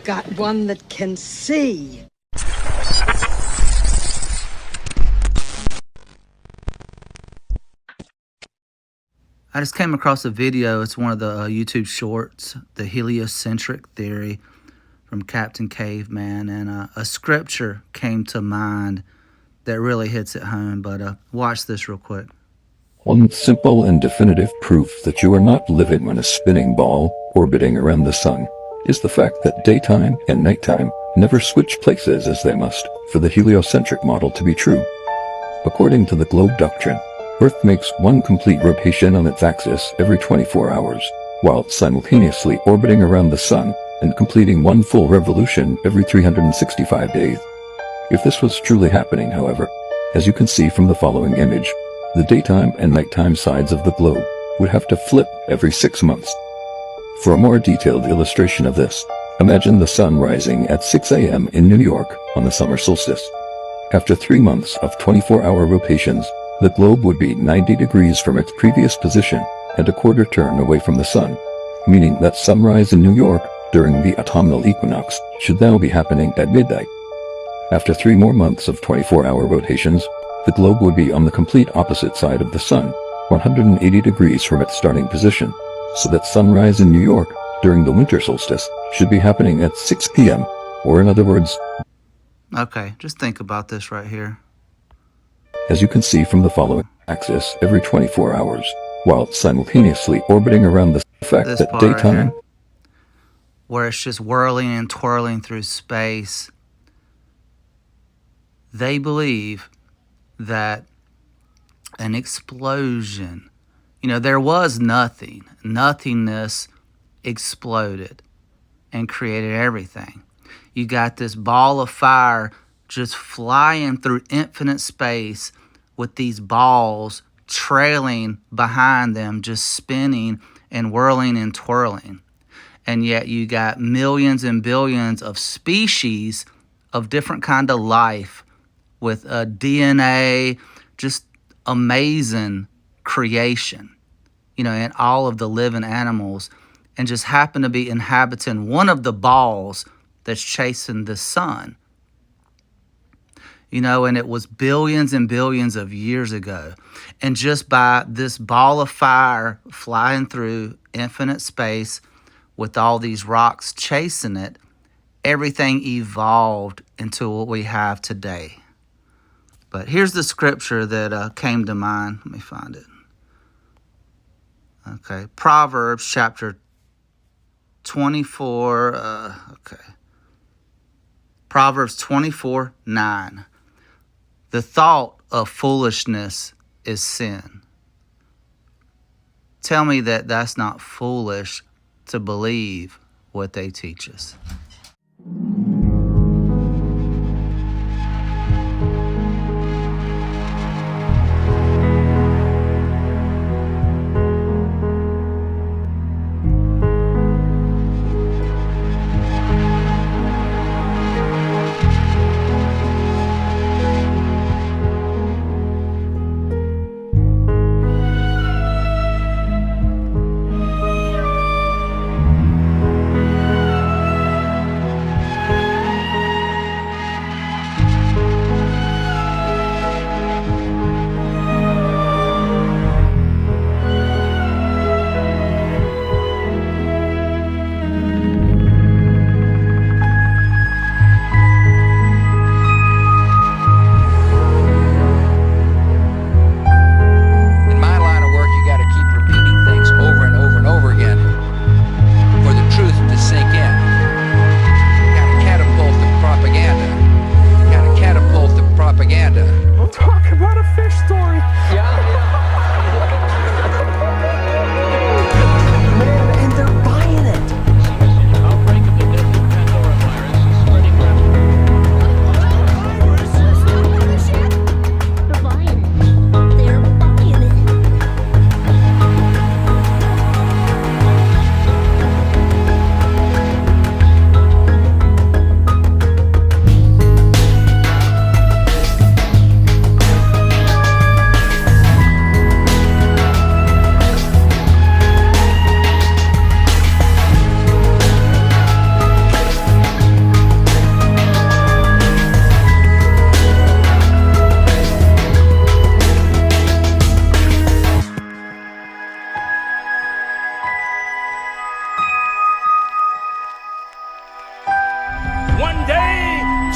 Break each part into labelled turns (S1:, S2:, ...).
S1: got one that can see.
S2: I just came across a video. It's one of the YouTube shorts, the heliocentric theory from Captain Caveman, and a scripture came to mind that really hits it home. But watch this real quick.
S3: One simple and definitive proof that you are not living on a spinning ball orbiting around the sun is the fact that daytime and nighttime never switch places as they must for the heliocentric model to be true. According to the globe doctrine, Earth makes one complete rotation on its axis every 24 hours, while simultaneously orbiting around the sun and completing one full revolution every 365 days. If this was truly happening, however, as you can see from the following image, the daytime and nighttime sides of the globe would have to flip every 6 months. For a more detailed illustration of this, imagine the sun rising at 6 a.m. in New York on the summer solstice. After 3 months of 24-hour rotations, the globe would be 90 degrees from its previous position and a quarter turn away from the sun, meaning that sunrise in New York during the autumnal equinox should now be happening at midnight. After 3 more months of 24-hour rotations, the globe would be on the complete opposite side of the sun, 180 degrees from its starting position, so that sunrise in New York during the winter solstice should be happening at 6 p.m., or in other words...
S2: Okay, just think about this right here.
S3: As you can see from the following axis every 24 hours, while simultaneously orbiting around the fact
S2: This
S3: that
S2: part right
S3: daytime...
S2: here, where it's just whirling and twirling through space. They believe that an explosion, there was nothing. Nothingness exploded and created everything. You got this ball of fire just flying through infinite space with these balls trailing behind them, just spinning and whirling and twirling. And yet you got millions and billions of species of different kind of life with a DNA, just amazing creation, and all of the living animals, and just happen to be inhabiting one of the balls that's chasing the sun. And it was billions and billions of years ago. And just by this ball of fire flying through infinite space with all these rocks chasing it, everything evolved into what we have today. But here's the scripture that came to mind. Let me find it. Okay, Proverbs chapter 24. Proverbs 24:9. The thought of foolishness is sin. Tell me that that's not foolish to believe what they teach us.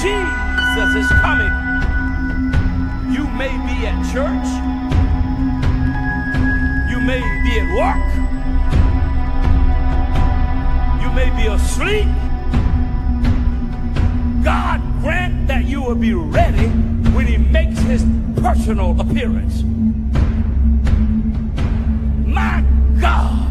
S4: Jesus is coming. You may be at church. You may be at work. You may be asleep. God grant that you will be ready when he makes his personal appearance. My God.